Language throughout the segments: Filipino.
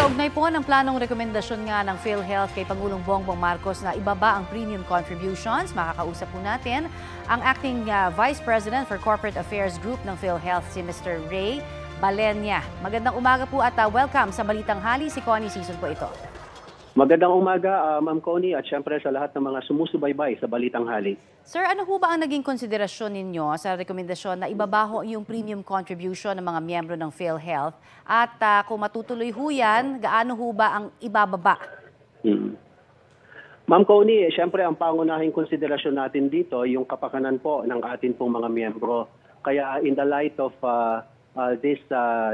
Kaugnay po ng planong rekomendasyon nga ng PhilHealth kay Pangulong Bongbong Marcos na ibaba ang premium contributions, makakausap po natin ang Acting Vice President for Corporate Affairs Group ng PhilHealth, si Mr. Ray Balenya. Magandang umaga po at welcome sa Balitang Hali. Si Connie Season po ito. Magandang umaga, Ma'am Connie, at syempre sa lahat ng mga sumusubaybay sa Balitang Hali. Sir, ano ho ba ang naging konsiderasyon ninyo sa rekomendasyon na ibabaho yung premium contribution ng mga miyembro ng PhilHealth? At kung matutuloy ho yan, gaano ho ba ang ibababa? Ma'am Connie, syempre ang pangunahing konsiderasyon natin dito, yung kapakanan po ng atin pong mga miyembro. Kaya in the light of this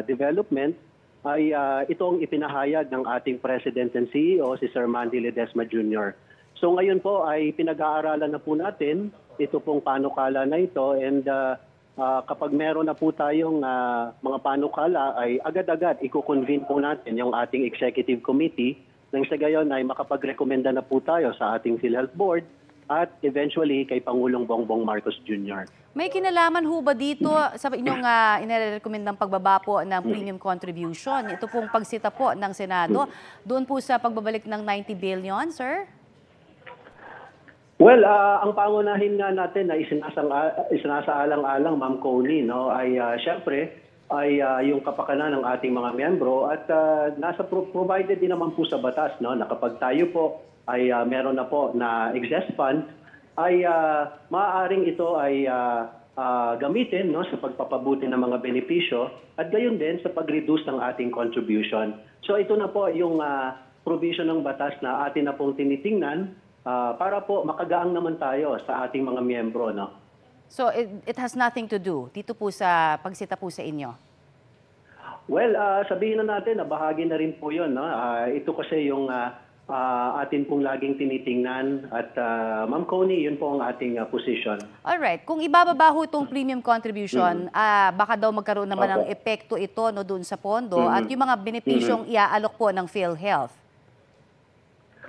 development, ay itong ipinahayag ng ating President and CEO, si Sir Mandy Ledesma Jr. So ngayon po ay pinag-aaralan na po natin ito pong panukala na ito, and kapag meron na po tayong mga panukala ay agad-agad i-convene po natin yung ating Executive Committee nang sa gayon ay makapag-rekomenda na po tayo sa ating PhilHealth Board at eventually kay Pangulong Bongbong Marcos Jr. May kinalaman ho ba dito sa inyong inirekomendang pagbaba po ng premium contribution? Ito pong pagsita po ng Senado doon po sa pagbabalik ng 90 billion, sir? Well, ang pangunahin nga natin na isinasaalang-alang, Ma'am Connie, no, ay syempre ay yung kapakanan ng ating mga miyembro at nasa provided din naman po sa batas, no, na kapag tayo po ay meron na po na excess fund, ay maaaring ito ay gamitin, no, sa pagpapabuti ng mga benepisyo at gayon din sa pag-reduce ng ating contribution. So ito na po yung provision ng batas na atin na pong tinitingnan para po makagaang naman tayo sa ating mga miyembro. No? So it has nothing to do dito po sa pagsita po sa inyo? Well, sabihin na natin na bahagi na rin po yun. No? Ito kasi yung atin pong laging tinitingnan at Ma'am Connie, yun po ang ating position. Alright, kung ibababa ho itong premium contribution, baka daw magkaroon naman ng epekto ito, no, dun sa pondo at yung mga benepisyong iaalok po ng PhilHealth.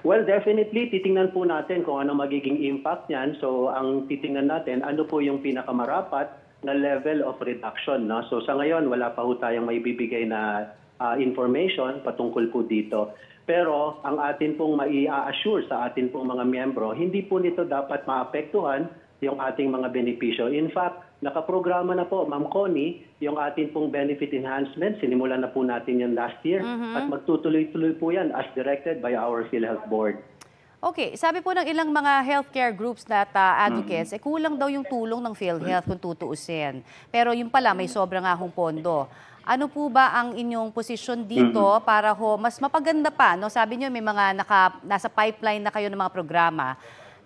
Well, definitely, titingnan po natin kung ano magiging impact niyan. So, ang titingnan natin, ano po yung pinakamarapat na level of reduction. No? So, sa ngayon, wala pa ho tayong may bibigay na information patungkol po dito. Pero ang atin pong mai-assure sa atin pong mga miyembro, hindi po nito dapat maapektuhan yung ating mga benepisyo. In fact, nakaprograma na po, Ma'am Connie, yung atin pong benefit enhancement. Sinimulan na po natin yan last year at magtutuloy-tuloy po yan as directed by our PhilHealth Board. Okay, sabi po ng ilang mga healthcare groups na advocates, kulang daw yung tulong ng PhilHealth kung tutuusin. Pero yung pala, may sobra nga hong pondo. Ano po ba ang inyong posisyon dito para mas mapaganda pa? No? Sabi niyo may mga nasa pipeline na kayo ng mga programa.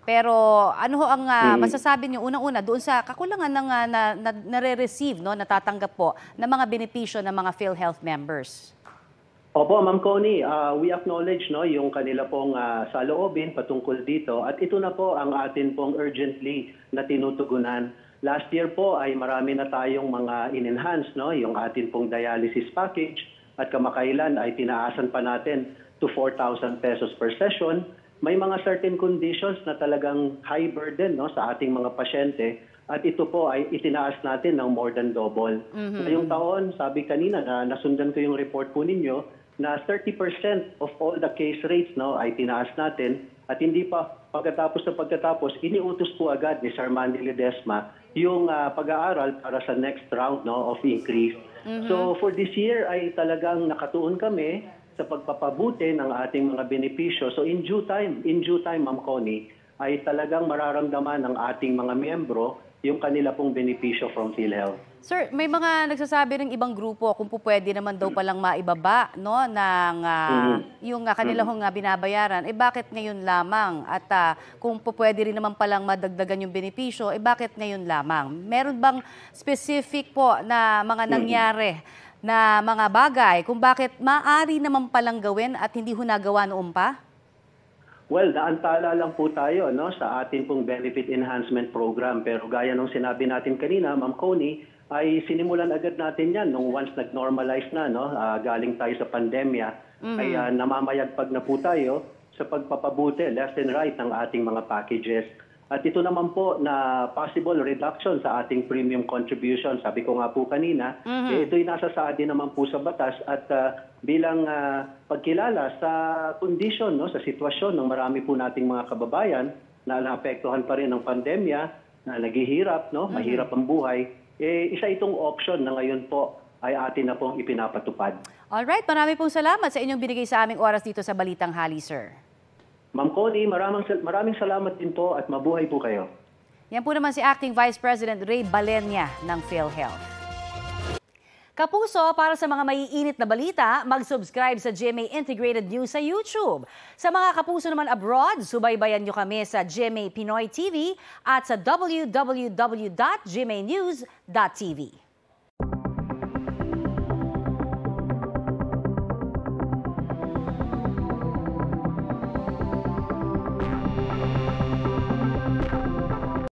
Pero ano ho ang masasabi niyo unang-una doon sa kakulangan ng nare-receive, no, natatanggap po ng mga benepisyo ng mga PhilHealth members? Opo, Ma'am Connie, we acknowledge, no, yung kanila pong saloobin patungkol dito at ito na po ang atin pong urgently na tinutugunan. Last year po ay marami na tayong mga in-enhance, no, yung atin pong dialysis package at kamakailan ay tinaasan pa natin to 4,000 pesos per session. May mga certain conditions na talagang high burden, no, sa ating mga pasyente at ito po ay itinaas natin ng more than double. Ngayong taon, sabi kanina na nasundan ko yung report po ninyo na 30% of all the case rates, no, ay tinaas natin at hindi pa pagkatapos iniutos po agad ni Sir Mandy Ledesma yung pag-aaral para sa next round, no, of increase. So for this year ay talagang nakatuon kami sa pagpapabuti ng ating mga benepisyo. So in due time, Ma'am Connie, ay talagang mararamdaman ng ating mga miyembro yung kanila pong benepisyo from PhilHealth. Sir, may mga nagsasabi ng ibang grupo kung po pwede naman daw palang maibaba, no, ng yung kanilang binabayaran. Bakit ngayon lamang? At kung po pwede rin naman palang madagdagan yung benepisyo, bakit ngayon lamang? Meron bang specific po na mga nangyari na mga bagay kung bakit maaari naman palang gawin at hindi ho nagawa noon pa? Well, naantala lang po tayo, no, sa ating pong benefit enhancement program. Pero gaya nung sinabi natin kanina, Ma'am Connie, ay sinimulan agad natin yan nung once nag-normalize na, no, galing tayo sa pandemya, ay namamayagpag na po tayo sa pagpapabuti left and right ng ating mga packages. At ito naman po na possible reduction sa ating premium contribution, sabi ko nga po kanina, ito'y nasa saad din naman po sa batas at bilang pagkilala sa condition, no, sa sitwasyon ng marami po nating mga kababayan na naapektuhan pa rin ng pandemya, na naghihirap, no, mahirap ang buhay, isa itong option na ngayon po ay atin na pong ipinapatupad. Alright, marami pong salamat sa inyong binigay sa aming oras dito sa Balitang Hali, sir. Ma'am Connie, maraming salamat din po at mabuhay po kayo. Yan po naman si Acting Vice President Ray Balenya ng PhilHealth. Kapuso, para sa mga maiinit na balita, mag-subscribe sa GMA Integrated News sa YouTube. Sa mga kapuso naman abroad, subaybayan nyo kami sa GMA Pinoy TV at sa www.gmanews.tv.